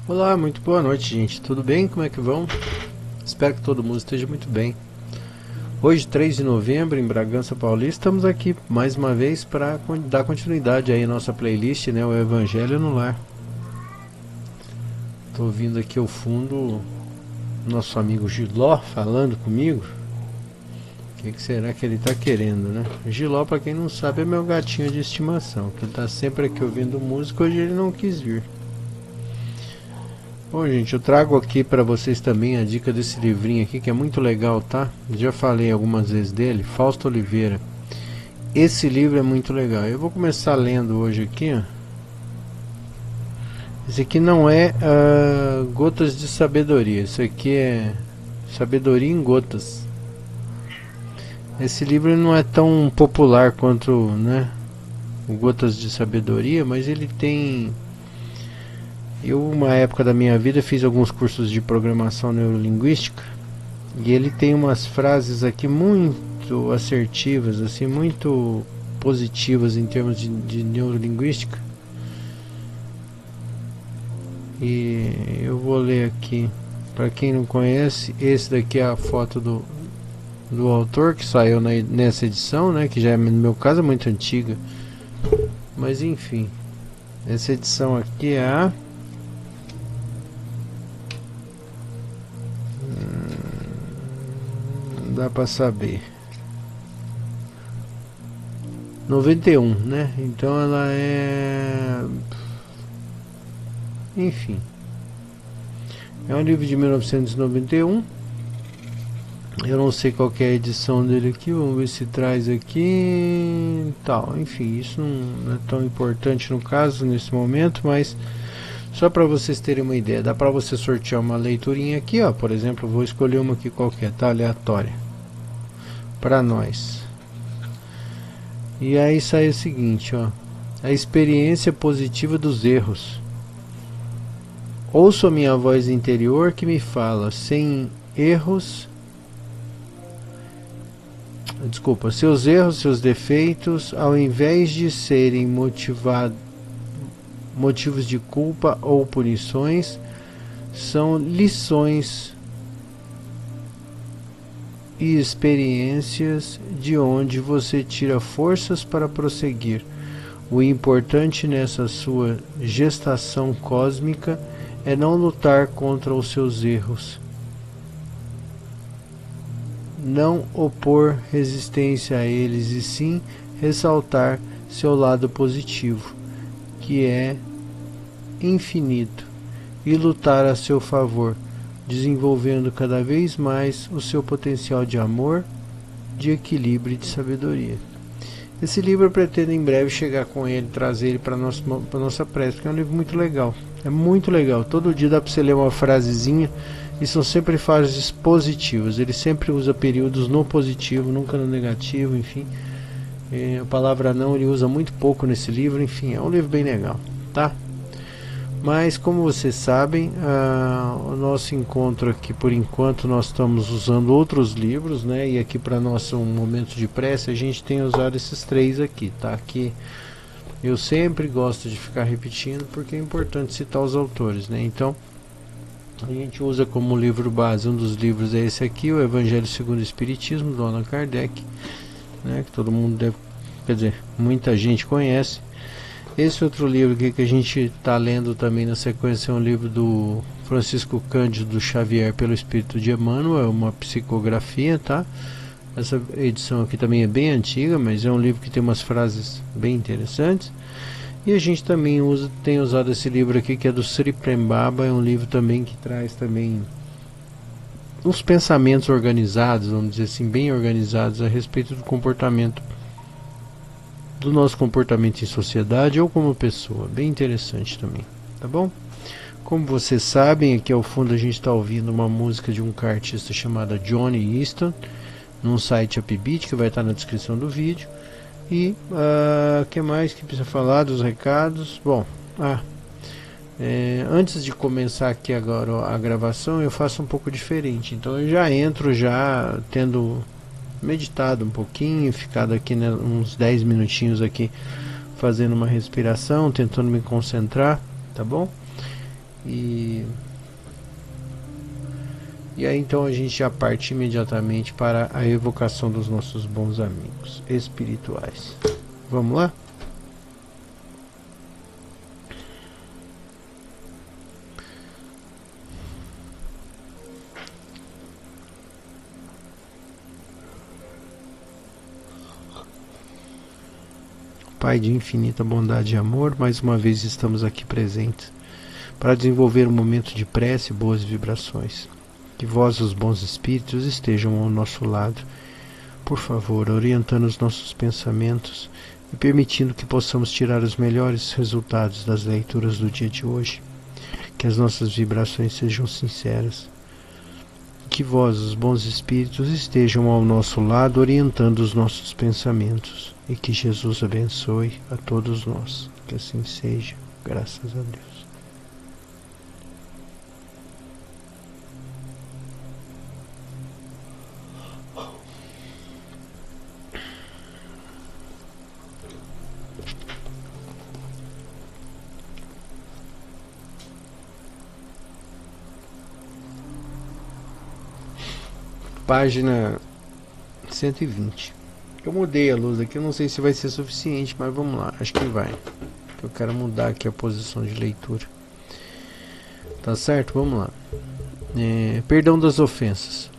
Olá, muito boa noite, gente. Tudo bem? Como é que vão? Espero que todo mundo esteja muito bem. Hoje, 3 de novembro, em Bragança Paulista, estamos aqui mais uma vez para dar continuidade aí à nossa playlist, né? O Evangelho no Lar. Estou ouvindo aqui ao fundo nosso amigo Giló falando comigo. O que será que ele está querendo, né? Giló, para quem não sabe, é meu gatinho de estimação, que ele está sempre aqui ouvindo música. Hoje ele não quis vir. Bom, gente, eu trago aqui para vocês também a dica desse livrinho aqui, que é muito legal, tá? Já falei algumas vezes dele, Fausto Oliveira. Esse livro é muito legal. Eu vou começar lendo hoje aqui, ó. Esse aqui não é Gotas de Sabedoria. Isso aqui é Sabedoria em Gotas. Esse livro não é tão popular quanto, né, o Gotas de Sabedoria, mas ele tem... Eu, uma época da minha vida, fiz alguns cursos de programação neurolinguística e ele tem umas frases aqui muito assertivas, assim, muito positivas em termos de neurolinguística. E eu vou ler aqui. Para quem não conhece, esse daqui é a foto do autor que saiu nessa edição, né, que já é, no meu caso, é muito antiga. Mas enfim, essa edição aqui é a... dá pra saber, 91, né? Então ela é... enfim, é um livro de 1991. Eu não sei qual que é a edição dele aqui. Vamos ver se traz aqui tal. Enfim, isso não é tão importante no caso, nesse momento, mas só para vocês terem uma ideia, dá para você sortear uma leiturinha aqui, ó. Por exemplo, eu vou escolher uma aqui qualquer, tá? Aleatória para nós. E aí sai o seguinte, ó: a experiência positiva dos erros. Ouço a minha voz interior que me fala: sem erros, desculpa, seus erros, seus defeitos, ao invés de serem motivos de culpa ou punições, são lições e experiências de onde você tira forças para prosseguir. O importante nessa sua gestação cósmica é não lutar contra os seus erros, não opor resistência a eles, e sim ressaltar seu lado positivo, que é infinito, e lutar a seu favor, desenvolvendo cada vez mais o seu potencial de amor, de equilíbrio e de sabedoria. Esse livro eu pretendo em breve chegar com ele, trazer ele para nossa prece, porque é um livro muito legal. É muito legal. Todo dia dá para você ler uma frasezinha, e são sempre frases positivas. Ele sempre usa períodos no positivo, nunca no negativo, enfim. A palavra não ele usa muito pouco nesse livro, enfim, é um livro bem legal, tá? Mas como vocês sabem, o nosso encontro aqui, por enquanto, nós estamos usando outros livros, né? E aqui para nosso momento de prece, a gente tem usado esses três aqui, tá? Que eu sempre gosto de ficar repetindo, porque é importante citar os autores, né? Então, a gente usa como livro base, um dos livros é esse aqui, o Evangelho segundo o Espiritismo, do Allan Kardec, né? Que todo mundo deve, quer dizer, muita gente conhece. Esse outro livro aqui que a gente está lendo também na sequência é um livro do Francisco Cândido Xavier, pelo Espírito de Emmanuel, é uma psicografia, tá? Essa edição aqui também é bem antiga, mas é um livro que tem umas frases bem interessantes. E a gente também tem usado esse livro aqui, que é do Sri Prem Baba, é um livro também que traz também uns pensamentos organizados, vamos dizer assim, bem organizados a respeito do comportamento, do nosso comportamento em sociedade ou como pessoa. Bem interessante também, tá bom? Como vocês sabem, aqui ao fundo a gente está ouvindo uma música de um artista chamado Johnny Easton, num site Upbeat, que vai estar na descrição do vídeo. E que mais que precisa falar dos recados? Bom, antes de começar aqui agora a gravação, eu faço um pouco diferente. Então eu já entro já tendo meditado um pouquinho, ficado aqui, né, uns 10 minutinhos aqui fazendo uma respiração, tentando me concentrar, tá bom? E aí então a gente já parte imediatamente para a evocação dos nossos bons amigos espirituais. Vamos lá? Pai de infinita bondade e amor, mais uma vez estamos aqui presentes para desenvolver um momento de prece e boas vibrações. Que vós, os bons espíritos, estejam ao nosso lado, por favor, orientando os nossos pensamentos e permitindo que possamos tirar os melhores resultados das leituras do dia de hoje. Que as nossas vibrações sejam sinceras. Que vós, os bons espíritos, estejam ao nosso lado, orientando os nossos pensamentos. E que Jesus abençoe a todos nós. Que assim seja, graças a Deus. Página 120. Eu mudei a luz aqui, eu não sei se vai ser suficiente, mas vamos lá, acho que vai. Eu quero mudar aqui a posição de leitura. Tá certo? Vamos lá. Perdão das ofensas.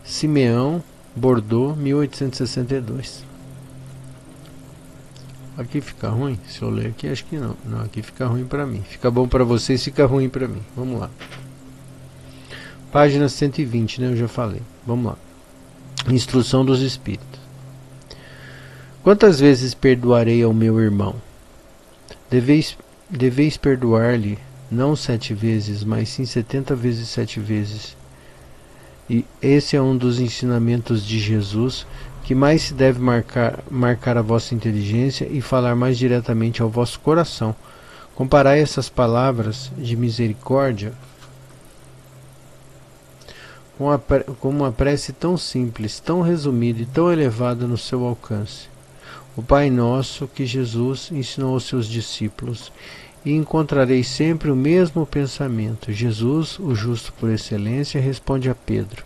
Simeão, Bordeaux, 1862. Aqui fica ruim? Se eu ler aqui, acho que não. Não, aqui fica ruim para mim. Fica bom para vocês, fica ruim para mim. Vamos lá. Página 120, né? Eu já falei. Vamos lá. Instrução dos Espíritos. Quantas vezes perdoarei ao meu irmão? Deveis perdoar-lhe, não 7 vezes, mas sim 70 vezes 7 vezes. E esse é um dos ensinamentos de Jesus que mais se deve marcar a vossa inteligência e falar mais diretamente ao vosso coração. Comparai essas palavras de misericórdia com uma prece tão simples, tão resumida e tão elevada no seu alcance. O Pai Nosso que Jesus ensinou aos seus discípulos, e encontrareis sempre o mesmo pensamento. Jesus, o justo por excelência, responde a Pedro: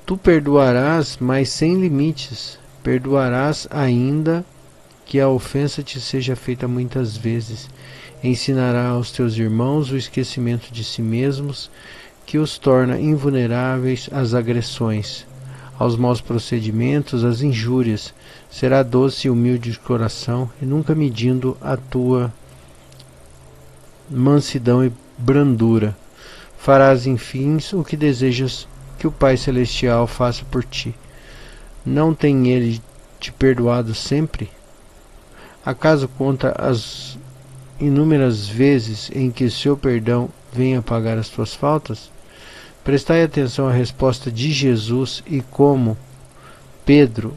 Tu perdoarás, mas sem limites. Perdoarás ainda que a ofensa te seja feita muitas vezes. Ensinará aos teus irmãos o esquecimento de si mesmos, que os torna invulneráveis às agressões, aos maus procedimentos, às injúrias. Será doce e humilde de coração, e nunca medindo a tua mansidão e brandura. Farás, enfim, o que desejas que o Pai Celestial faça por ti. Não tem Ele te perdoado sempre? Acaso conta as inúmeras vezes em que seu perdão vem apagar as tuas faltas? Prestai atenção à resposta de Jesus e como Pedro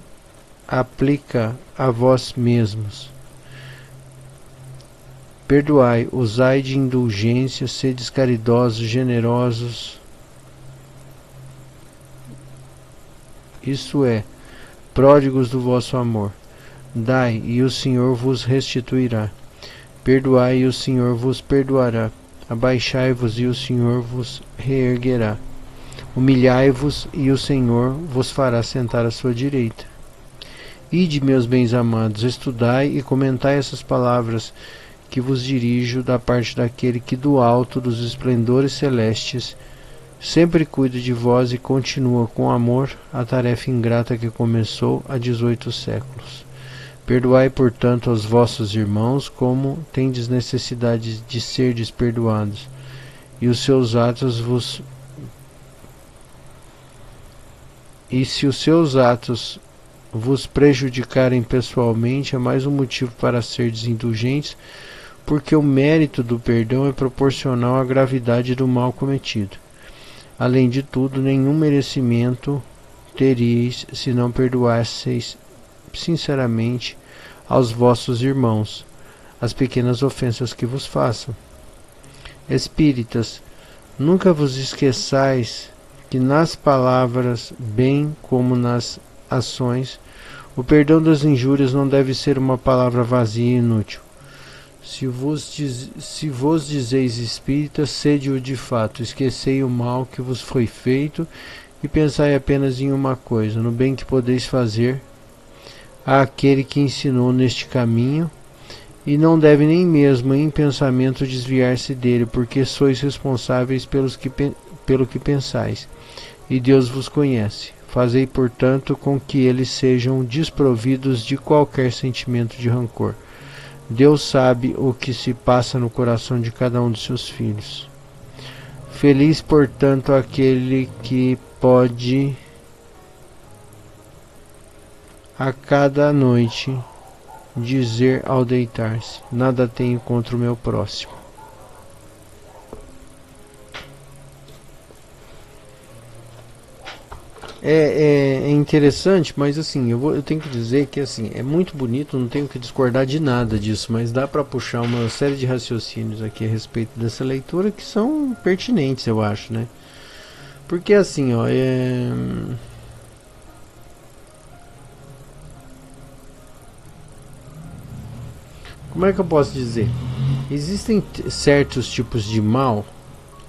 aplica a vós mesmos. Perdoai, usai de indulgência, sedes caridosos, generosos. Isso é, pródigos do vosso amor. Dai, e o Senhor vos restituirá. Perdoai, e o Senhor vos perdoará. Abaixai-vos, e o Senhor vos reerguerá. Humilhai-vos, e o Senhor vos fará sentar à sua direita. Ide, meus bens amados, estudai e comentai essas palavras que vos dirijo da parte daquele que do alto dos esplendores celestes sempre cuida de vós e continua com amor a tarefa ingrata que começou há 18 séculos. Perdoai, portanto, aos vossos irmãos como tendes necessidade de serdes perdoados, e os seus atos vos... E se os seus atos vos prejudicarem pessoalmente, é mais um motivo para serdes indulgentes, porque o mérito do perdão é proporcional à gravidade do mal cometido. Além de tudo, nenhum merecimento teríeis se não perdoasseis sinceramente aos vossos irmãos as pequenas ofensas que vos façam. Espíritas, nunca vos esqueçais que nas palavras, bem como nas ações, o perdão das injúrias não deve ser uma palavra vazia e inútil. Se vos dizeis espíritas, sede-o de fato, esquecei o mal que vos foi feito, e pensai apenas em uma coisa, no bem que podeis fazer àquele que ensinou neste caminho, e não deve nem mesmo em pensamento desviar-se dele, porque sois responsáveis pelo que pensais, e Deus vos conhece. Fazei, portanto, com que eles sejam desprovidos de qualquer sentimento de rancor. Deus sabe o que se passa no coração de cada um de seus filhos. Feliz, portanto, aquele que pode a cada noite dizer ao deitar-se: nada tenho contra o meu próximo. É interessante, mas assim, eu tenho que dizer que assim, é muito bonito, não tenho que discordar de nada disso, mas dá para puxar uma série de raciocínios aqui a respeito dessa leitura que são pertinentes, eu acho, né? Porque assim, ó, como é que eu posso dizer? Existem certos tipos de mal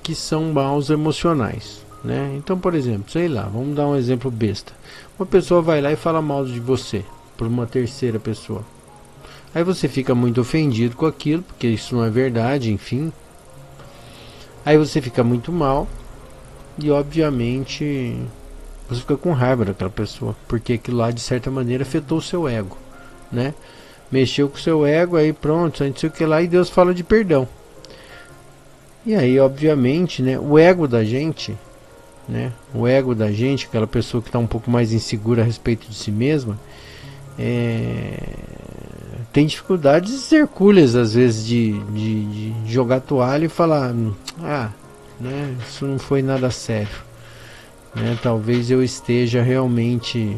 que são maus emocionais, né? Então, por exemplo, sei lá, vamos dar um exemplo besta. Uma pessoa vai lá e fala mal de você por uma terceira pessoa. Aí você fica muito ofendido com aquilo, porque isso não é verdade, enfim. Aí você fica muito mal e, obviamente, você fica com raiva daquela pessoa, porque aquilo lá, de certa maneira, afetou o seu ego, né? Mexeu com o seu ego, aí pronto, não sei o que lá, e Deus fala de perdão. E aí, obviamente, né, o ego da gente, aquela pessoa que está um pouco mais insegura a respeito de si mesma, tem dificuldades hercúleas às vezes de jogar toalha e falar: né, isso não foi nada sério, né, talvez eu esteja realmente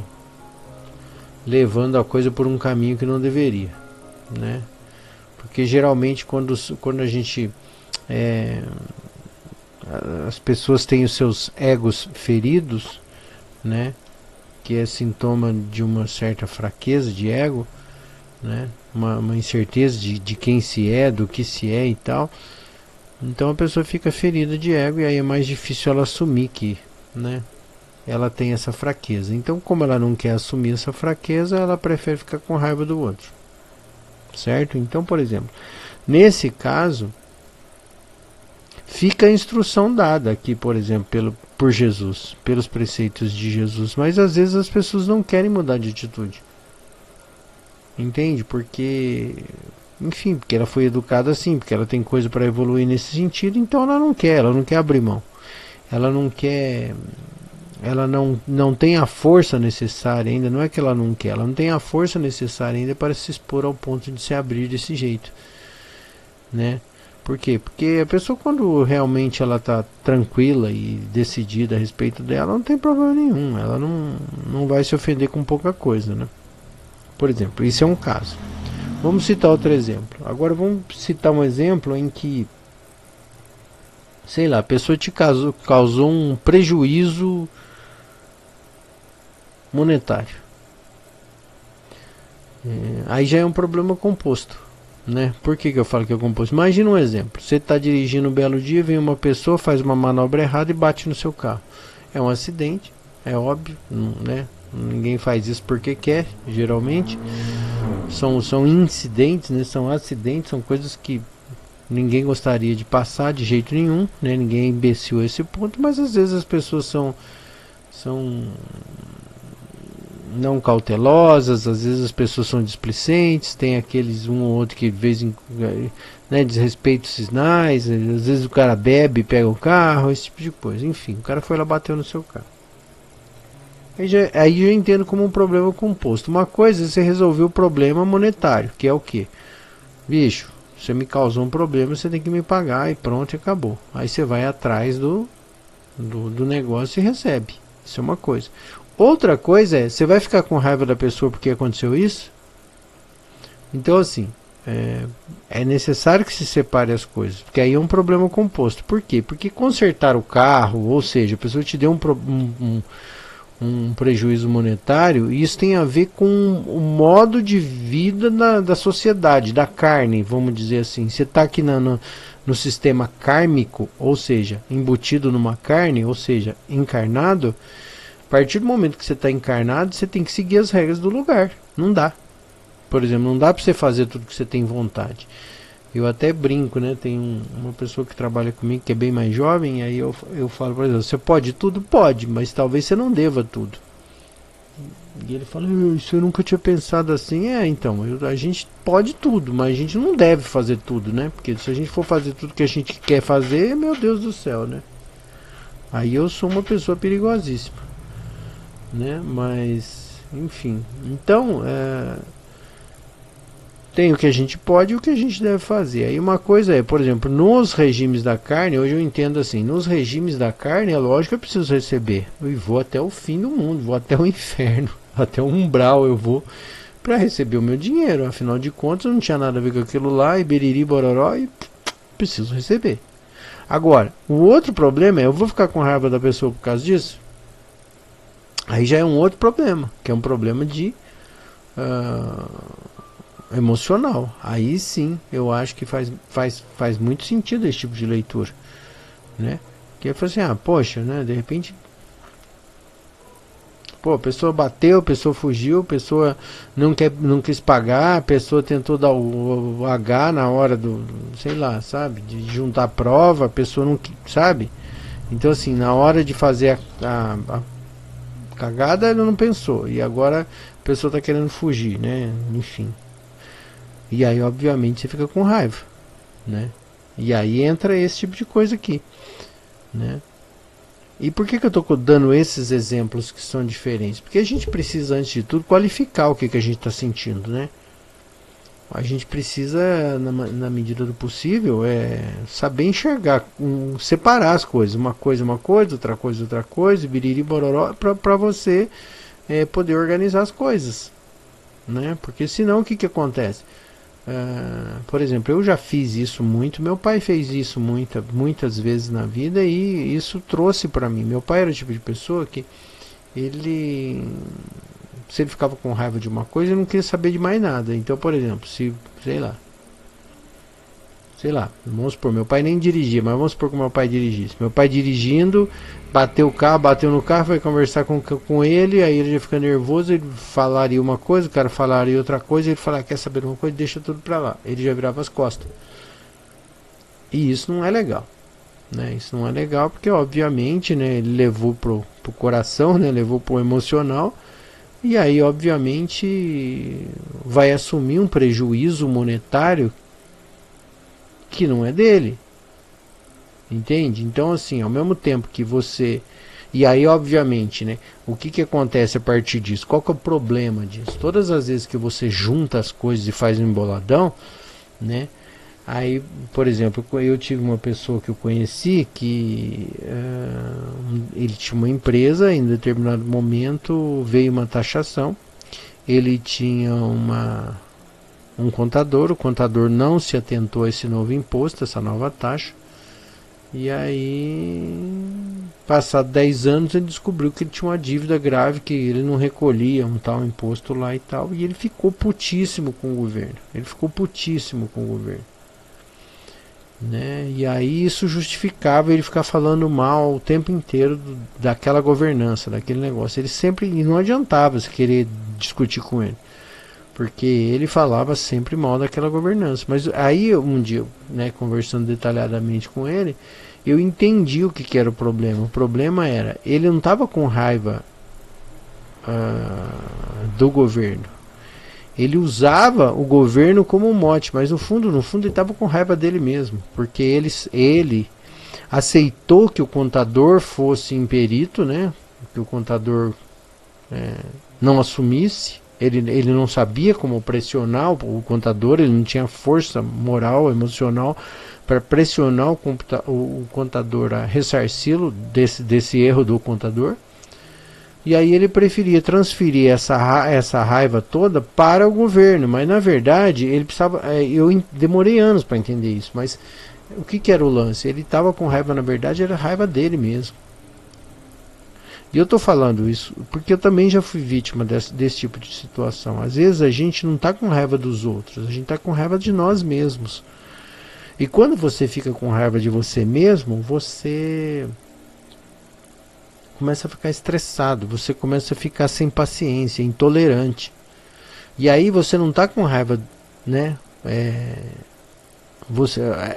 levando a coisa por um caminho que não deveria, né? Porque geralmente quando a gente as pessoas têm os seus egos feridos, né, que é sintoma de uma certa fraqueza de ego, né, uma incerteza de quem se é, do que se é e tal. Então a pessoa fica ferida de ego e aí é mais difícil ela assumir que, né, ela tem essa fraqueza. Então, como ela não quer assumir essa fraqueza, ela prefere ficar com raiva do outro, certo? Então, por exemplo, nesse caso, fica a instrução dada aqui, por exemplo, por Jesus, pelos preceitos de Jesus, mas às vezes as pessoas não querem mudar de atitude, entende? Porque, enfim, porque ela foi educada assim, porque ela tem coisa para evoluir nesse sentido, então ela não quer abrir mão, ela não quer, ela não tem a força necessária ainda, não é que ela não quer, ela não tem a força necessária ainda para se expor ao ponto de se abrir desse jeito, né? Por quê? Porque a pessoa, quando realmente ela está tranquila e decidida a respeito dela, não tem problema nenhum, ela não vai se ofender com pouca coisa, né? Por exemplo, isso é um caso. Vamos citar outro exemplo. Agora vamos citar um exemplo em que, sei lá, a pessoa te causou um prejuízo monetário. Aí já é um problema composto, né? Por que eu falo que é composto? Imagina um exemplo. Você está dirigindo um belo dia, vem uma pessoa, faz uma manobra errada e bate no seu carro. É um acidente, é óbvio, né? Ninguém faz isso porque quer, geralmente. São incidentes, né? São acidentes, são coisas que ninguém gostaria de passar de jeito nenhum, né? Ninguém é imbecil a esse ponto, mas às vezes as pessoas são não cautelosas, às vezes as pessoas são displicentes, tem aqueles um ou outro que de vez em né, desrespeita os sinais, às vezes o cara bebe e pega o carro, esse tipo de coisa. Enfim, o cara foi lá, bateu no seu carro. Aí já entendo como um problema composto. Uma coisa é você resolver o problema monetário, que é o que? Bicho, você me causou um problema, você tem que me pagar e pronto, e acabou. Aí você vai atrás do negócio e recebe. Isso é uma coisa. Outra coisa é, você vai ficar com raiva da pessoa porque aconteceu isso? Então assim, é necessário que se separe as coisas, porque aí é um problema composto. Por quê? Porque consertar o carro, ou seja, a pessoa te deu um prejuízo monetário, e isso tem a ver com o modo de vida da sociedade, da carne, vamos dizer assim. Você está aqui no sistema kármico, ou seja, embutido numa carne, ou seja, encarnado. A partir do momento que você está encarnado, você tem que seguir as regras do lugar. Não dá. Por exemplo, não dá para você fazer tudo que você tem vontade. Eu até brinco, né? Tem uma pessoa que trabalha comigo que é bem mais jovem, e aí eu falo, por exemplo, você pode tudo? Pode, mas talvez você não deva tudo. E ele fala, isso eu nunca tinha pensado assim. Então, a gente pode tudo, mas a gente não deve fazer tudo, né? Porque se a gente for fazer tudo que a gente quer fazer, meu Deus do céu, né? Aí eu sou uma pessoa perigosíssima, né? Mas, enfim. Então, tem o que a gente pode e o que a gente deve fazer. Aí uma coisa é, por exemplo, nos regimes da carne, hoje eu entendo assim, nos regimes da carne é lógico que eu preciso receber. Eu vou até o fim do mundo, vou até o inferno, até o umbral eu vou para receber o meu dinheiro. Afinal de contas, não tinha nada a ver com aquilo lá, e beriri, bororó, e preciso receber. Agora, o outro problema é, eu vou ficar com raiva da pessoa por causa disso? Aí já é um outro problema, que é um problema de... emocional. Aí sim, eu acho que faz muito sentido esse tipo de leitura, né? Que eu falo assim, poxa, né? De repente, pô, a pessoa bateu, a pessoa fugiu, a pessoa não quis pagar, a pessoa tentou dar o H na hora sei lá, sabe? De juntar prova, a pessoa não, sabe? Então assim, na hora de fazer a cagada, ela não pensou, e agora a pessoa tá querendo fugir, né? Enfim. E aí, obviamente, você fica com raiva, né? E aí entra esse tipo de coisa aqui, né? E por que eu estou dando esses exemplos que são diferentes? Porque a gente precisa, antes de tudo, qualificar o que a gente está sentindo, né? A gente precisa, na medida do possível, saber enxergar, separar as coisas. Uma coisa, outra coisa, biriri, bororó, para você poder organizar as coisas, né? Porque senão o que acontece? Por exemplo, eu já fiz isso muito, meu pai fez isso muitas vezes na vida, e isso trouxe para mim. Meu pai era o tipo de pessoa que se ele ficava com raiva de uma coisa, ele não queria saber de mais nada. Então, por exemplo, sei lá, vamos supor, meu pai nem dirigia, mas vamos supor que meu pai dirigisse. Meu pai dirigindo, bateu no carro, foi conversar com ele, aí ele já fica nervoso, ele falaria uma coisa, o cara falaria outra coisa, ele falaria, quer saber uma coisa, deixa tudo pra lá. Ele já virava as costas. E isso não é legal, né? Isso não é legal porque, obviamente, né, ele levou pro coração, né, levou pro emocional, e aí, obviamente, vai assumir um prejuízo monetário que não é dele, entende? Então assim, ao mesmo tempo que você... E aí obviamente, né, o que acontece a partir disso? Qual que é o problema disso? Todas as vezes que você junta as coisas e faz um emboladão, né, aí, por exemplo, eu tive uma pessoa que eu conheci que ele tinha uma empresa, em determinado momento veio uma taxação, ele tinha um contador, o contador não se atentou a esse novo imposto, essa nova taxa, e aí, passado 10 anos, ele descobriu que ele tinha uma dívida grave, que ele não recolhia um tal imposto lá e tal, e ele ficou putíssimo com o governo, né? E aí isso justificava ele ficar falando mal o tempo inteiro daquela governança, daquele negócio. Ele sempre, e não adiantava se querer discutir com ele, porque ele falava sempre mal daquela governança. Mas aí um dia, né, conversando detalhadamente com ele, eu entendi o que era o problema. O problema era, ele não estava com raiva do governo, ele usava o governo como um mote, mas no fundo ele estava com raiva dele mesmo, porque ele aceitou que o contador fosse imperito, né, que o contador não assumisse. Ele não sabia como pressionar o contador, ele não tinha força moral, emocional para pressionar o contador a ressarci-lo desse erro do contador. E aí ele preferia transferir essa raiva toda para o governo, mas na verdade ele precisava... eu demorei anos para entender isso, mas o que era o lance? Ele estava com raiva, na verdade era raiva dele mesmo. E eu tô falando isso porque eu também já fui vítima desse tipo de situação. Às vezes a gente não tá com raiva dos outros, a gente tá com raiva de nós mesmos. E quando você fica com raiva de você mesmo, você começa a ficar estressado, você começa a ficar sem paciência, intolerante. E aí você não tá com raiva, né?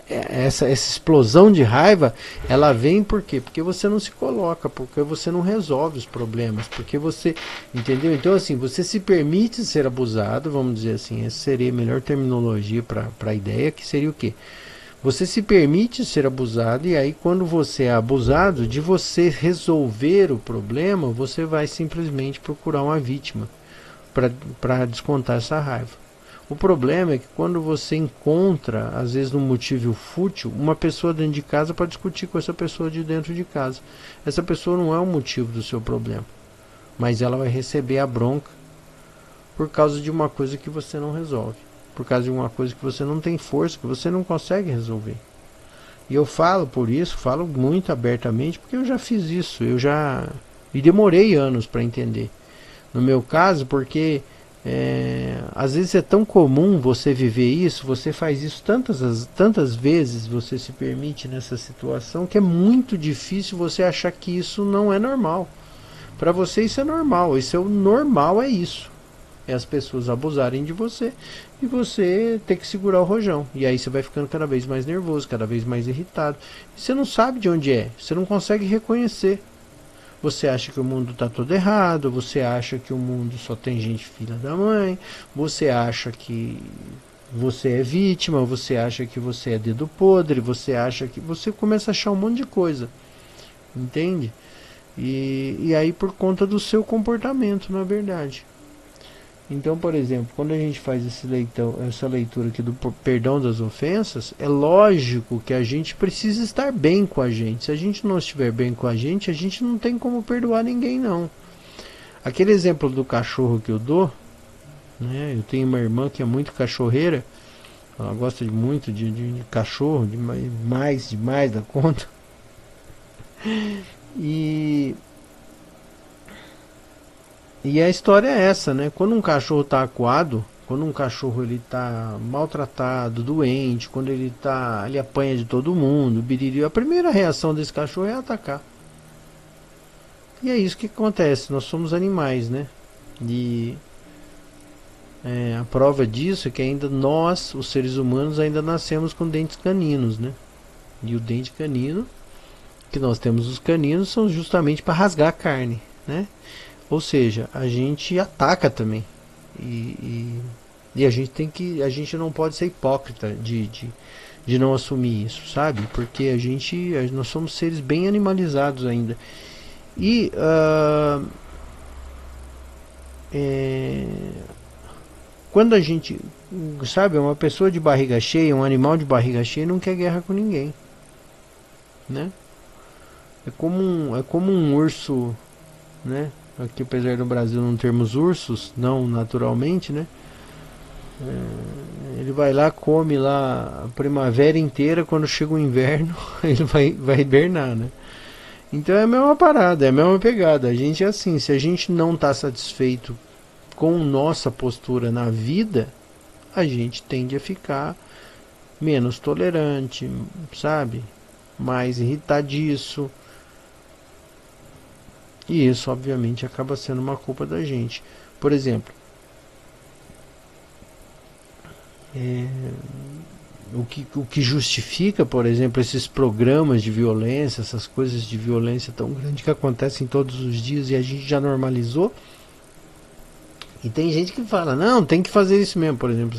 Essa explosão de raiva, ela vem por quê? Porque você não se coloca, porque você não resolve os problemas, porque você, entendeu? Então assim, você se permite ser abusado, vamos dizer assim, essa seria a melhor terminologia para a ideia, que seria o quê? Você se permite ser abusado, e aí quando você é abusado, de você resolver o problema, você vai simplesmente procurar uma vítima para descontar essa raiva. O problema é que quando você encontra, às vezes num motivo fútil, uma pessoa dentro de casa para discutir com essa pessoa de dentro de casa. Essa pessoa não é o motivo do seu problema, mas ela vai receber a bronca por causa de uma coisa que você não resolve, por causa de uma coisa que você não tem força, que você não consegue resolver. E eu falo por isso, falo muito abertamente, porque eu já fiz isso, e demorei anos para entender. No meu caso, porque às vezes é tão comum você viver isso, você faz isso tantas vezes, você se permite nessa situação, que é muito difícil você achar que isso não é normal. Para você isso é normal, isso é o normal, é isso. É as pessoas abusarem de você e você ter que segurar o rojão. E aí você vai ficando cada vez mais nervoso, cada vez mais irritado. E você não sabe de onde é, você não consegue reconhecer. Você acha que o mundo está todo errado, você acha que o mundo só tem gente filha da mãe, você acha que você é vítima, você acha que você é dedo podre, você acha que... Você começa a achar um monte de coisa, entende? E aí por conta do seu comportamento, na verdade. Então, por exemplo, quando a gente faz essa leitura aqui do perdão das ofensas, é lógico que a gente precisa estar bem com a gente. Se a gente não estiver bem com a gente não tem como perdoar ninguém, não. Aquele exemplo do cachorro que eu dou, né? Eu tenho uma irmã que é muito cachorreira, ela gosta muito de cachorro, demais da conta. E a história é essa, né? Quando um cachorro está acuado, quando um cachorro ele está maltratado, doente, quando ele apanha de todo mundo, biriri, a primeira reação desse cachorro é atacar. E é isso que acontece, nós somos animais, né? E a prova disso é que ainda nós, os seres humanos, ainda nascemos com dentes caninos, né? E o dente canino, que nós temos os caninos, são justamente para rasgar a carne, né? Ou seja, a gente ataca também. E a gente não pode ser hipócrita de não assumir isso, sabe? Porque nós somos seres bem animalizados ainda. E quando a gente, sabe, uma pessoa de barriga cheia, um animal de barriga cheia não quer guerra com ninguém, né? É como um urso, né? Aqui, apesar do Brasil não termos ursos, não naturalmente, né? Ele vai lá, come lá a primavera inteira, quando chega o inverno, ele vai hibernar, né? Então é a mesma parada, é a mesma pegada. A gente é assim, se a gente não está satisfeito com nossa postura na vida, a gente tende a ficar menos tolerante, sabe? Mais irritadiço. E isso, obviamente, acaba sendo uma culpa da gente. Por exemplo, o que justifica, por exemplo, esses programas de violência, essas coisas de violência tão grandes que acontecem todos os dias e a gente já normalizou. E tem gente que fala, não, tem que fazer isso mesmo. Por exemplo,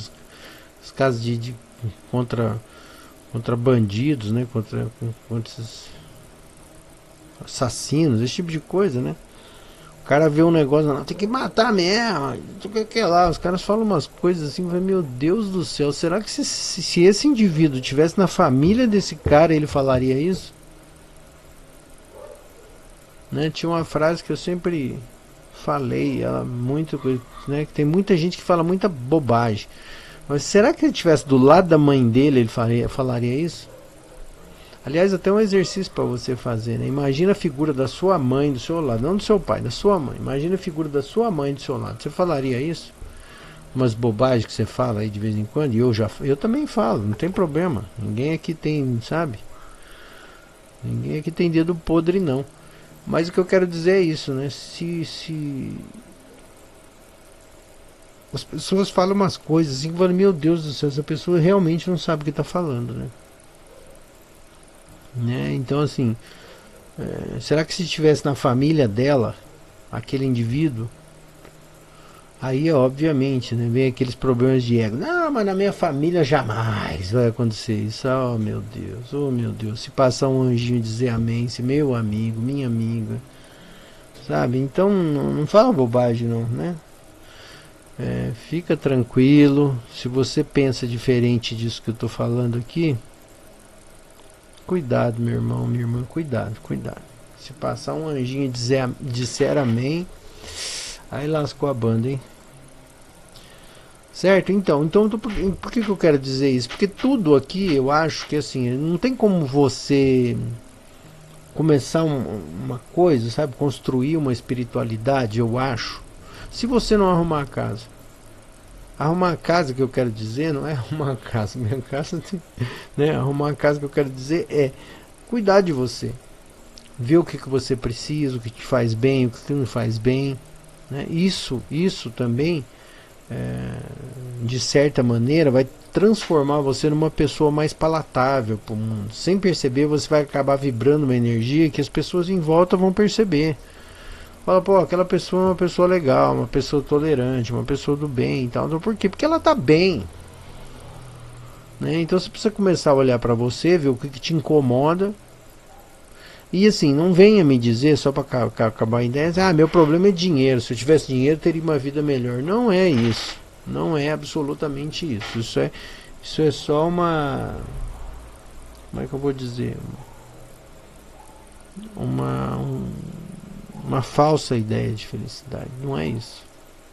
os casos contra bandidos, né? Contra esses assassinos, esse tipo de coisa, né? O cara vê um negócio, não, tem que matar mesmo, que lá, os caras falam umas coisas assim, meu Deus do céu, será que se esse indivíduo tivesse na família desse cara, ele falaria isso? Né? Tinha uma frase que eu sempre falei, ela muito, né, que tem muita gente que fala muita bobagem, mas será que ele tivesse do lado da mãe dele, ele falaria isso? Aliás, até um exercício para você fazer, né? Imagina a figura da sua mãe do seu lado, não do seu pai, da sua mãe. Imagina a figura da sua mãe do seu lado. Você falaria isso? Umas bobagens que você fala aí de vez em quando, e eu também falo, não tem problema. Ninguém aqui tem, sabe? Ninguém aqui tem dedo podre, não. Mas o que eu quero dizer é isso, né? Se as pessoas falam umas coisas assim que falam, meu Deus do céu, essa pessoa realmente não sabe o que está falando, né? Então, assim, será que se estivesse na família dela, aquele indivíduo, aí, obviamente, né, vem aqueles problemas de ego. Não, mas na minha família jamais vai acontecer isso. Oh, meu Deus, oh, meu Deus. Se passar um anjinho dizer amém, se meu amigo, minha amiga, sabe? Então, não fala bobagem, não, né? Fica tranquilo. Se você pensa diferente disso que eu tô falando aqui, cuidado, meu irmão, minha irmã, cuidado, cuidado. Se passar um anjinho disser amém, aí lascou a banda, hein? Certo? Então por que eu quero dizer isso? Porque tudo aqui, eu acho que assim, não tem como você começar uma coisa, sabe? Construir uma espiritualidade, eu acho, se você não arrumar a casa. Arrumar a casa que eu quero dizer não é arrumar a casa. Minha casa, né? Arrumar a casa que eu quero dizer é cuidar de você. Ver o que você precisa, o que te faz bem, o que não faz bem. Né? Isso também, de certa maneira, vai transformar você numa pessoa mais palatável para o mundo. Sem perceber, você vai acabar vibrando uma energia que as pessoas em volta vão perceber. Fala, pô, aquela pessoa é uma pessoa legal, uma pessoa tolerante, uma pessoa do bem e tal. Então, por quê? Porque ela tá bem. Né? Então você precisa começar a olhar para você, ver o que te incomoda. E assim, não venha me dizer, só para acabar a ideia, meu problema é dinheiro. Se eu tivesse dinheiro, eu teria uma vida melhor. Não é isso. Não é absolutamente isso. Isso é só uma... Como é que eu vou dizer? Uma falsa ideia de felicidade. Não é isso.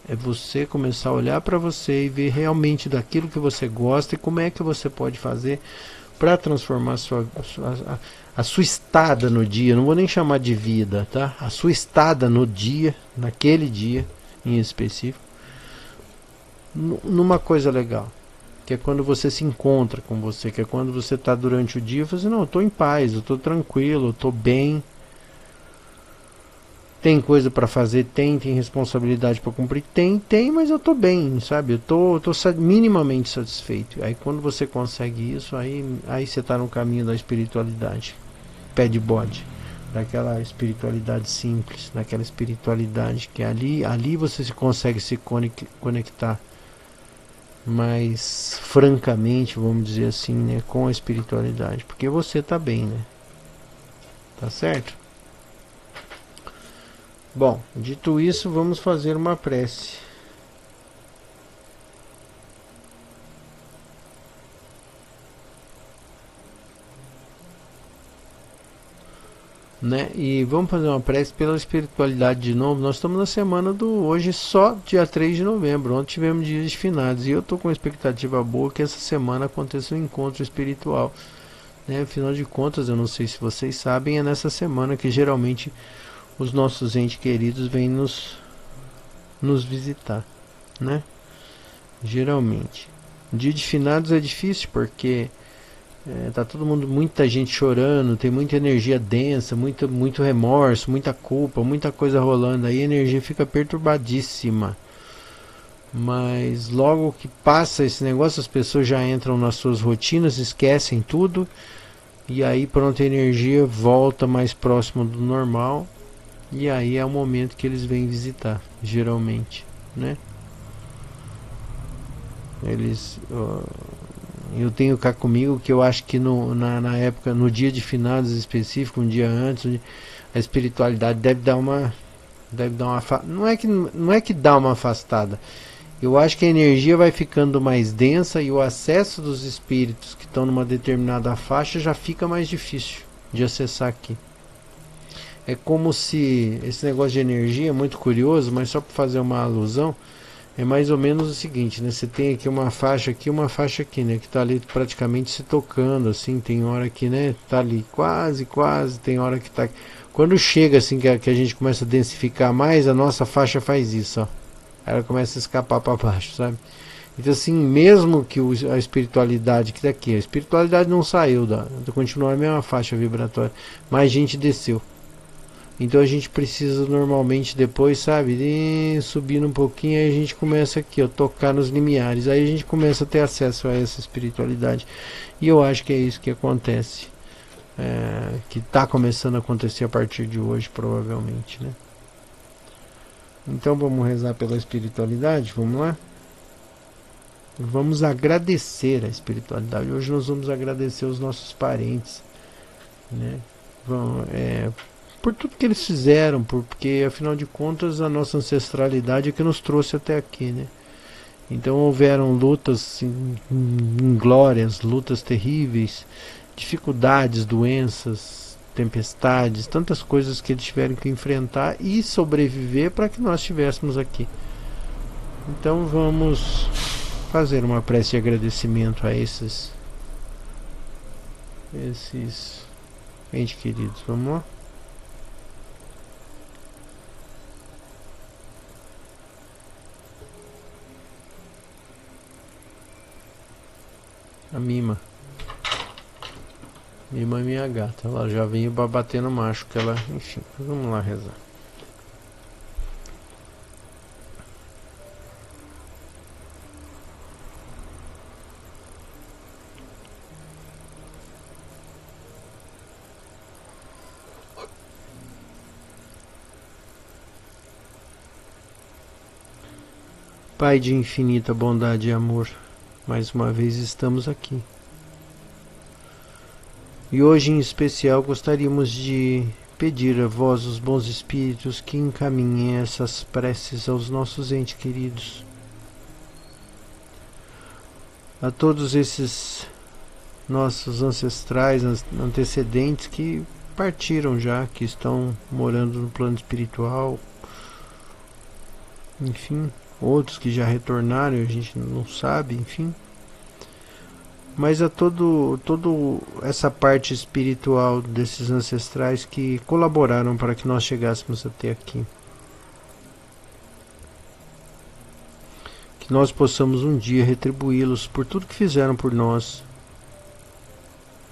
É você começar a olhar para você e ver realmente daquilo que você gosta e como é que você pode fazer para transformar a sua estada no dia. Não vou nem chamar de vida, tá? A sua estada no dia, naquele dia em específico, numa coisa legal, que é quando você se encontra com você, que é quando você está durante o dia e fala assim, não, eu estou em paz, eu estou tranquilo, eu estou bem. Tem coisa para fazer, tem responsabilidade para cumprir, tem, mas eu tô bem, sabe? Eu tô minimamente satisfeito. Aí quando você consegue isso, aí você tá no caminho da espiritualidade, pé de bode, daquela espiritualidade simples, daquela espiritualidade que ali você consegue se conectar mais francamente, vamos dizer assim, né, com a espiritualidade, porque você tá bem, né? Tá certo? Bom, dito isso, vamos fazer uma prece. Né? E vamos fazer uma prece pela espiritualidade de novo. Nós estamos na semana do hoje, só dia 3 de novembro. Ontem tivemos dias de finados. E eu estou com uma expectativa boa que essa semana aconteça um encontro espiritual. Né? Afinal de contas, eu não sei se vocês sabem, é nessa semana que geralmente os nossos entes queridos vêm nos visitar, né? Geralmente. Dia de finados é difícil porque tá todo mundo, muita gente chorando, tem muita energia densa, muito remorso, muita culpa, muita coisa rolando, aí a energia fica perturbadíssima. Mas logo que passa esse negócio, as pessoas já entram nas suas rotinas, esquecem tudo, e aí pronto, a energia volta mais próximo do normal. E aí é o momento que eles vêm visitar, geralmente, né? Eu tenho cá comigo que eu acho que na época, no dia de finados específico, um dia antes, a espiritualidade deve dar uma não é que dá uma afastada. Eu acho que a energia vai ficando mais densa e o acesso dos espíritos que estão numa determinada faixa já fica mais difícil de acessar aqui. É como se esse negócio de energia é muito curioso, mas só para fazer uma alusão, É mais ou menos o seguinte, né? Você tem aqui uma faixa aqui, né? Que tá ali praticamente se tocando, assim. Tem hora que, né? Tá ali quase, quase. Tem hora que tá... Quando chega, assim, que a gente começa a densificar mais, a nossa faixa faz isso, ó. Ela começa a escapar para baixo, sabe? Então, assim, mesmo que a espiritualidade que tá aqui, a espiritualidade não saiu, continua a mesma faixa vibratória, mas a gente desceu. Então a gente precisa normalmente depois, sabe, de subir um pouquinho, aí a gente começa aqui, ó, tocar nos limiares, aí a gente começa a ter acesso a essa espiritualidade. E eu acho que é isso que acontece, que está começando a acontecer a partir de hoje, provavelmente, né? Então vamos rezar pela espiritualidade, vamos lá? Vamos agradecer a espiritualidade. Hoje nós vamos agradecer os nossos parentes, né? Por tudo que eles fizeram, porque afinal de contas a nossa ancestralidade é que nos trouxe até aqui, né? Então houveram lutas inglórias, lutas terríveis, dificuldades, doenças, tempestades, tantas coisas que eles tiveram que enfrentar e sobreviver para que nós estivéssemos aqui. Então vamos fazer uma prece de agradecimento a esses entes queridos. Vamos lá? A Mima. Mima é minha gata. Ela já veio bater no macho. Que ela... Enfim, vamos lá rezar. Pai de infinita bondade e amor, mais uma vez estamos aqui. E hoje em especial gostaríamos de pedir a vós, os bons espíritos, que encaminhem essas preces aos nossos entes queridos. A todos esses nossos ancestrais, antecedentes que partiram já, que estão morando no plano espiritual, enfim, outros que já retornaram, a gente não sabe, enfim. Mas a todo essa parte espiritual desses ancestrais que colaboraram para que nós chegássemos até aqui. Que nós possamos um dia retribuí-los por tudo que fizeram por nós.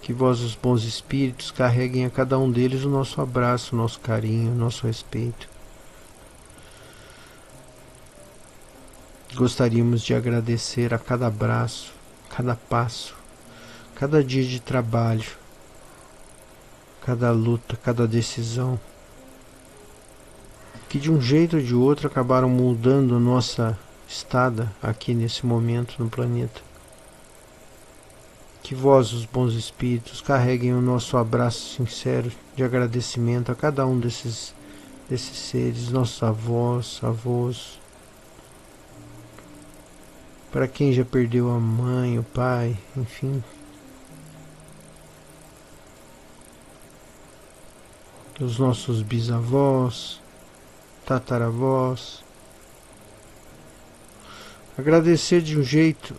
Que vós, os bons espíritos, carreguem a cada um deles o nosso abraço, o nosso carinho, o nosso respeito. Gostaríamos de agradecer a cada abraço, cada passo, cada dia de trabalho, cada luta, cada decisão, que de um jeito ou de outro acabaram mudando a nossa estada aqui nesse momento no planeta. Que vós, os bons espíritos, carreguem o nosso abraço sincero de agradecimento a cada um desses seres, nossos avós, para quem já perdeu a mãe, o pai, enfim. Os nossos bisavós, tataravós. Agradecer de um jeito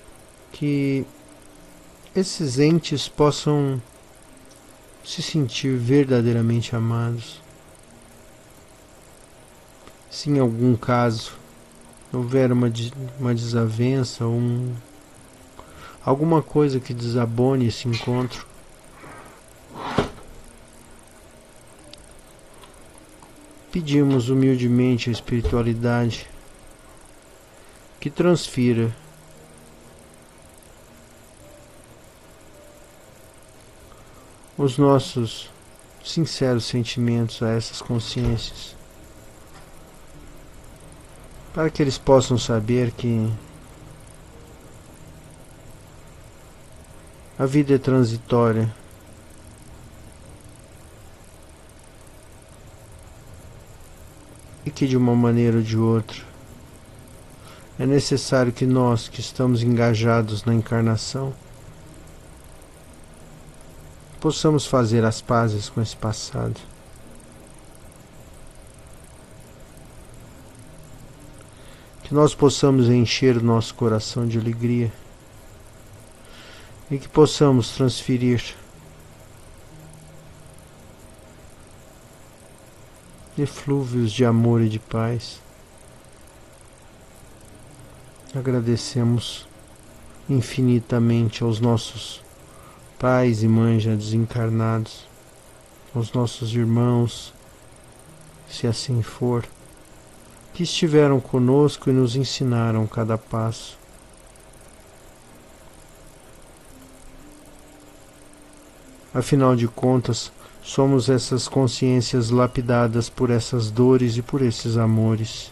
que esses entes possam se sentir verdadeiramente amados. Se em algum caso houver uma desavença, alguma coisa que desabone esse encontro, pedimos humildemente a espiritualidade que transfira os nossos sinceros sentimentos a essas consciências, para que eles possam saber que a vida é transitória e que de uma maneira ou de outra é necessário que nós, que estamos engajados na encarnação, possamos fazer as pazes com esse passado. Que que nós possamos encher o nosso coração de alegria e que possamos transferir eflúvios de amor e de paz. Agradecemos infinitamente aos nossos pais e mães já desencarnados, aos nossos irmãos, se assim for, que estiveram conosco e nos ensinaram cada passo. Afinal de contas, somos essas consciências lapidadas por essas dores e por esses amores.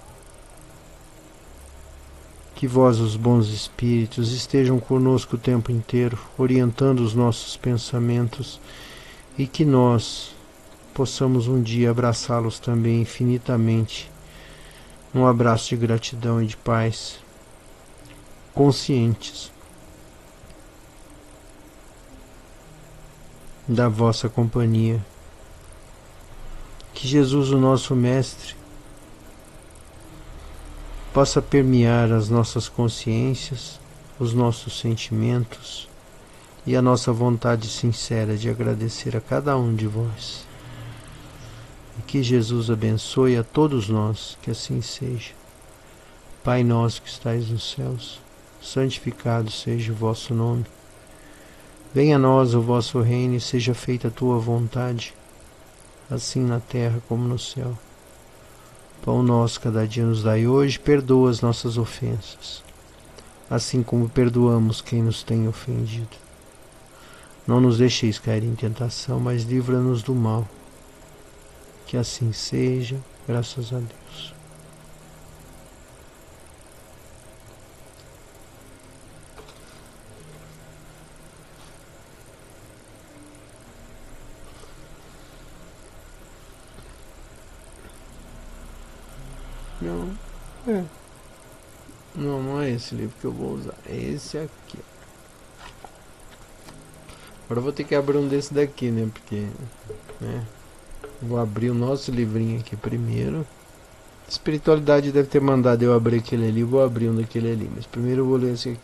Que vós, os bons espíritos, estejam conosco o tempo inteiro, orientando os nossos pensamentos, e que nós possamos um dia abraçá-los também infinitamente, num abraço de gratidão e de paz, conscientes da vossa companhia. Que Jesus, o nosso Mestre, possa permear as nossas consciências, os nossos sentimentos e a nossa vontade sincera de agradecer a cada um de vós. E que Jesus abençoe a todos nós, que assim seja. Pai nosso que estais nos céus, santificado seja o vosso nome. Venha a nós o vosso reino e seja feita a tua vontade, assim na terra como no céu. Pão nosso cada dia nos dai hoje, perdoa as nossas ofensas, assim como perdoamos quem nos tem ofendido. Não nos deixeis cair em tentação, mas livra-nos do mal. Que assim seja, graças a Deus. Não é esse livro que eu vou usar, é esse aqui. Agora eu vou ter que abrir um desse daqui, né? Porque, né? Vou abrir o nosso livrinho aqui primeiro. A espiritualidade deve ter mandado eu abrir aquele ali, vou abrir um daquele ali, mas primeiro eu vou ler esse aqui.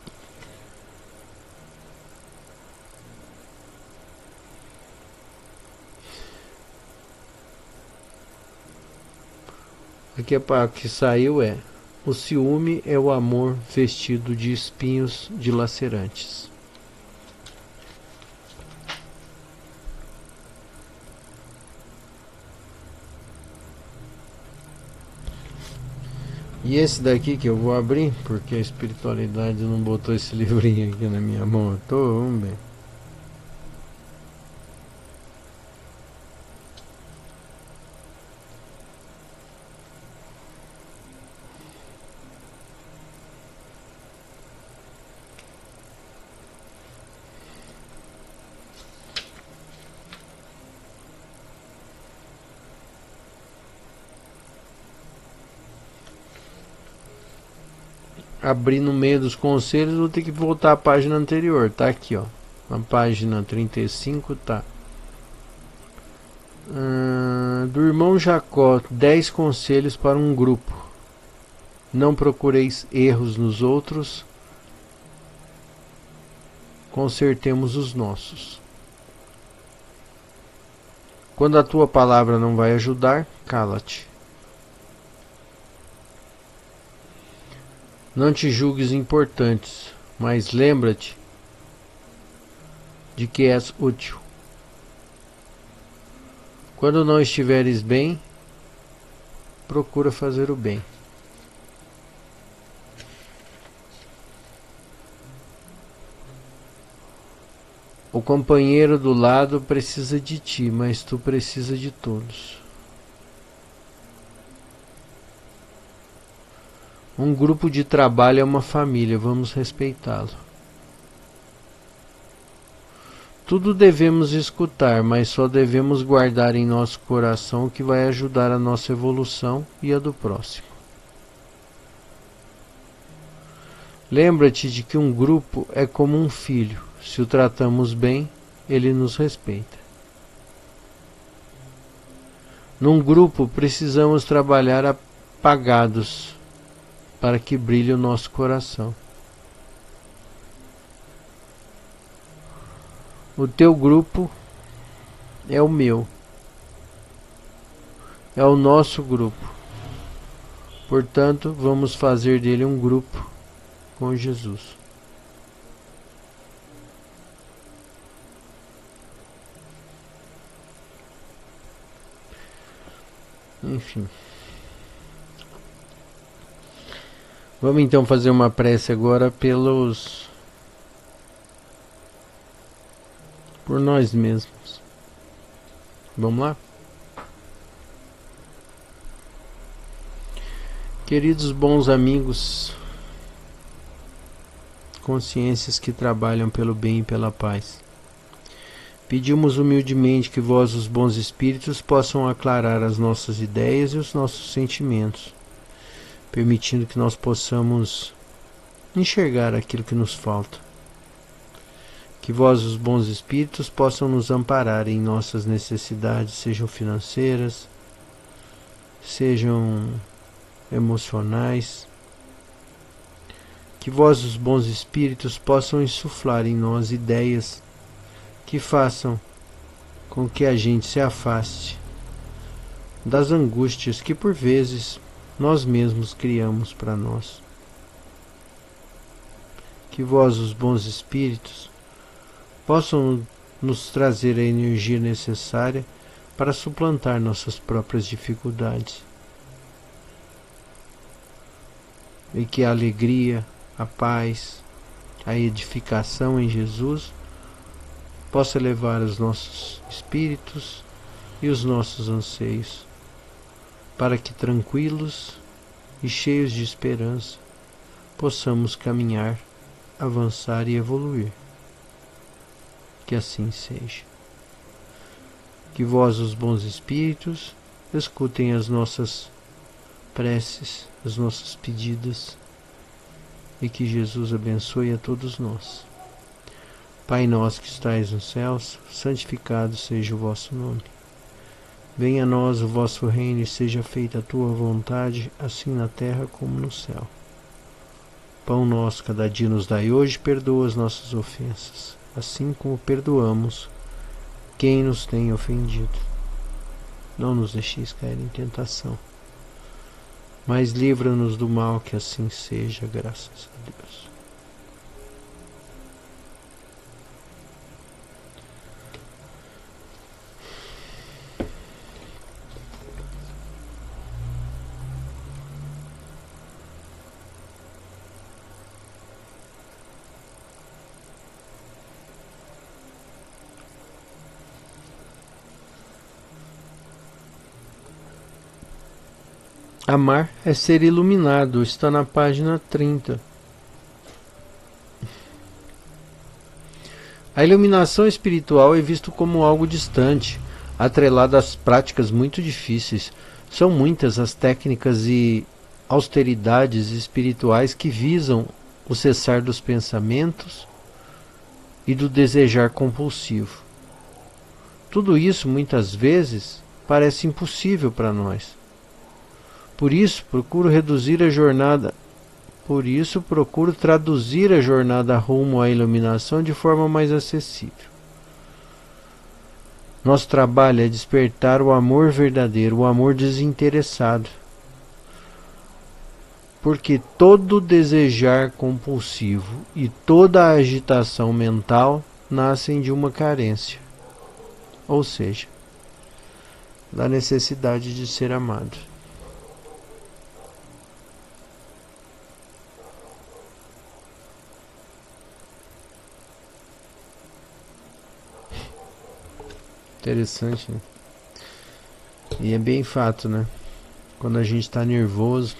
Aqui a que saiu é: o ciúme é o amor vestido de espinhos dilacerantes. E esse daqui que eu vou abrir, porque a espiritualidade não botou esse livrinho aqui na minha mão. Vamos ver. Abrir no meio dos conselhos, vou ter que voltar à página anterior. Tá aqui, ó. Na página 35 tá. Do irmão Jacó, 10 conselhos para um grupo. Não procureis erros nos outros, consertemos os nossos. Quando a tua palavra não vai ajudar, cala-te. Não te julgues importantes, mas lembra-te de que és útil. Quando não estiveres bem, procura fazer o bem. O companheiro do lado precisa de ti, mas tu precisa de todos. Um grupo de trabalho é uma família, vamos respeitá-lo. Tudo devemos escutar, mas só devemos guardar em nosso coração o que vai ajudar a nossa evolução e a do próximo. Lembra-te de que um grupo é como um filho. Se o tratamos bem, ele nos respeita. Num grupo precisamos trabalhar apagados para que brilhe o nosso coração. O teu grupo é o meu, é o nosso grupo. Portanto, vamos fazer dele um grupo com Jesus. Enfim. Vamos então fazer uma prece agora por nós mesmos. Vamos lá? Queridos bons amigos, consciências que trabalham pelo bem e pela paz, pedimos humildemente que vós, os bons espíritos, possam aclarar as nossas ideias e os nossos sentimentos, permitindo que nós possamos enxergar aquilo que nos falta. Que vós, os bons espíritos, possam nos amparar em nossas necessidades, sejam financeiras, sejam emocionais. Que vós, os bons espíritos, possam insuflar em nós ideias que façam com que a gente se afaste das angústias que por vezes nós mesmos criamos para nós. Que vós, os bons espíritos, possam nos trazer a energia necessária para suplantar nossas próprias dificuldades. E que a alegria, a paz, a edificação em Jesus possa levar os nossos espíritos e os nossos anseios, para que tranquilos e cheios de esperança possamos caminhar, avançar e evoluir. Que assim seja. Que vós, os bons espíritos, escutem as nossas preces, as nossas pedidas, e que Jesus abençoe a todos nós. Pai nosso que estais nos céus, santificado seja o vosso nome. Venha a nós o vosso reino e seja feita a tua vontade, assim na terra como no céu. Pão nosso cada dia nos dai hoje, perdoa as nossas ofensas, assim como perdoamos quem nos tem ofendido. Não nos deixeis cair em tentação, mas livra-nos do mal, que assim seja, graças a Deus. Amar é ser iluminado, está na página 30. A iluminação espiritual é visto como algo distante, atrelado às práticas muito difíceis. São muitas as técnicas e austeridades espirituais que visam o cessar dos pensamentos e do desejar compulsivo. Tudo isso, muitas vezes, parece impossível para nós. Por isso, procuro traduzir a jornada rumo à iluminação de forma mais acessível. Nosso trabalho é despertar o amor verdadeiro, o amor desinteressado. Porque todo desejar compulsivo e toda a agitação mental nascem de uma carência, ou seja, da necessidade de ser amado. Interessante, né? E é bem fato, né? Quando a gente está nervoso,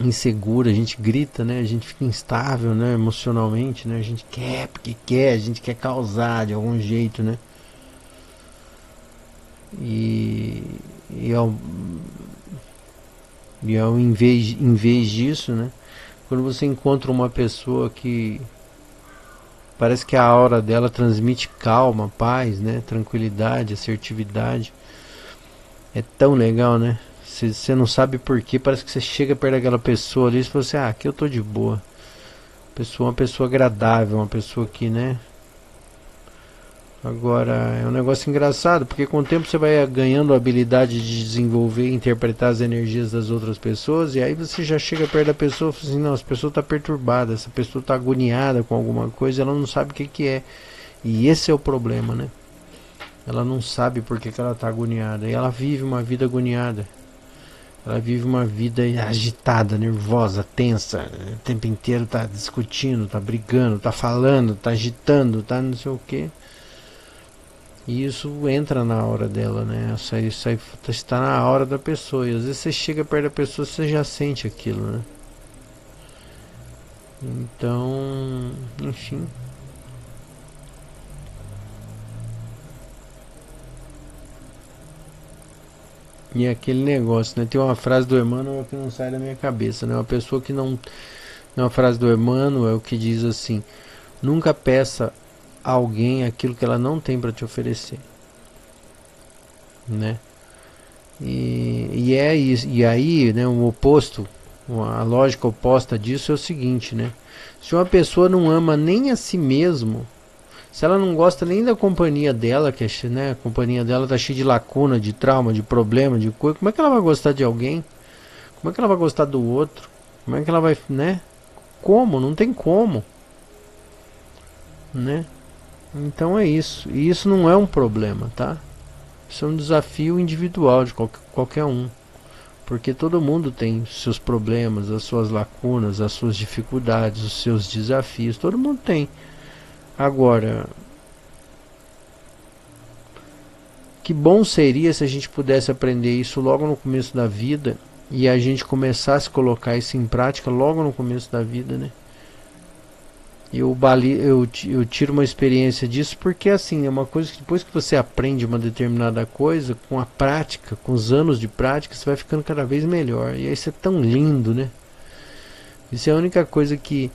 inseguro, a gente grita, né? A gente fica instável, né? Emocionalmente, né? A gente quer porque quer, a gente quer causar de algum jeito, né? Em vez disso, né? Quando você encontra uma pessoa que parece que a aura dela transmite calma, paz, né? Tranquilidade, assertividade. É tão legal, né? Você não sabe porquê, parece que você chega perto daquela pessoa ali e fala assim, aqui eu tô de boa. Uma pessoa agradável, uma pessoa que, né? Agora, é um negócio engraçado, porque com o tempo você vai ganhando a habilidade de desenvolver e interpretar as energias das outras pessoas, e aí você já chega perto da pessoa e fala assim, não, essa pessoa está perturbada, essa pessoa está agoniada com alguma coisa, ela não sabe o que que é. E esse é o problema, né? Ela não sabe por que ela está agoniada, e ela vive uma vida agoniada. Ela vive uma vida agitada, nervosa, tensa, o tempo inteiro tá discutindo, tá brigando, tá falando, tá agitando, tá não sei o que. E isso entra na hora dela, né? Isso aí está na hora da pessoa. E às vezes você chega perto da pessoa, você já sente aquilo, né? Então, enfim. E aquele negócio, né? Tem uma frase do Emmanuel que não sai da minha cabeça, né? Uma pessoa que não... Uma frase do Emmanuel que diz assim: nunca peça a alguém aquilo que ela não tem para te oferecer, né? E é isso. E aí, né, o oposto, a lógica oposta disso é o seguinte, né? Se uma pessoa não ama nem a si mesmo, se ela não gosta nem da companhia dela, que é, né, a companhia dela tá cheia de lacuna, de trauma, de problema, de coisa, como é que ela vai gostar de alguém? Como é que ela vai gostar do outro? Como é que ela vai, né? Como? Não tem como, né? Então é isso. E isso não é um problema, tá? Isso é um desafio individual de qualquer um. Porque todo mundo tem seus problemas, as suas lacunas, as suas dificuldades, os seus desafios. Todo mundo tem. Agora, que bom seria se a gente pudesse aprender isso logo no começo da vida e a gente começasse a colocar isso em prática logo no começo da vida, né? Eu tiro uma experiência disso porque assim, é uma coisa que depois que você aprende uma determinada coisa, com a prática, com os anos de prática, você vai ficando cada vez melhor. E aí isso é tão lindo, né? Isso é a única coisa que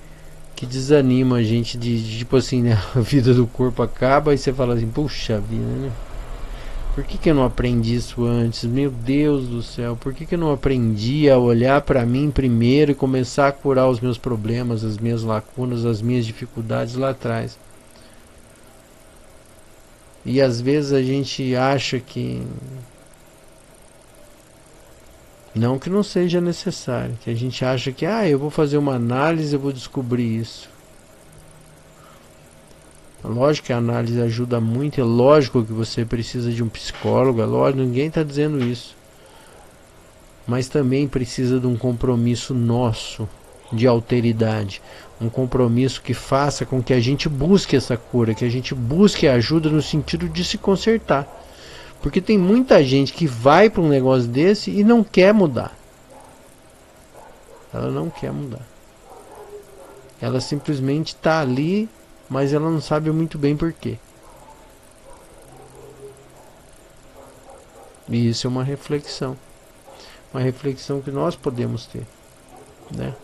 desanima a gente de tipo assim, né? A vida do corpo acaba e você fala assim, puxa vida, né? Por que eu não aprendi isso antes? Meu Deus do céu, por que eu não aprendi a olhar para mim primeiro e começar a curar os meus problemas, as minhas lacunas, as minhas dificuldades lá atrás? E às vezes a gente acha que não seja necessário, que a gente acha que eu vou fazer uma análise, eu vou descobrir isso. Lógico que a análise ajuda muito, é lógico que você precisa de um psicólogo, é lógico, ninguém está dizendo isso. Mas também precisa de um compromisso nosso, de alteridade. Um compromisso que faça com que a gente busque essa cura, que a gente busque ajuda no sentido de se consertar. Porque tem muita gente que vai para um negócio desse e não quer mudar. Ela não quer mudar. Ela simplesmente está ali, mas ela não sabe muito bem porquê. E isso é uma reflexão. Uma reflexão que nós podemos ter, né?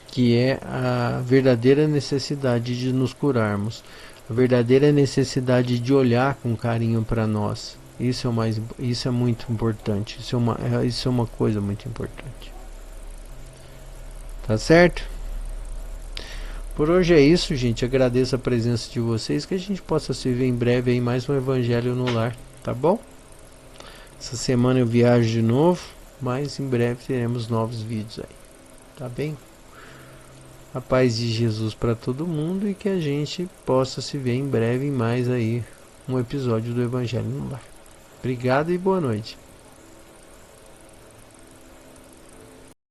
Que é a verdadeira necessidade de nos curarmos. A verdadeira necessidade de olhar com carinho para nós. Isso é muito importante. Isso é uma coisa muito importante. Tá certo? Por hoje é isso, gente. Agradeço a presença de vocês. Que a gente possa se ver em breve em mais um Evangelho no Lar. Tá bom? Essa semana eu viajo de novo. Mas em breve teremos novos vídeos aí. Tá bem? A paz de Jesus para todo mundo. E que a gente possa se ver em breve em mais aí um episódio do Evangelho no Lar. Obrigado e boa noite.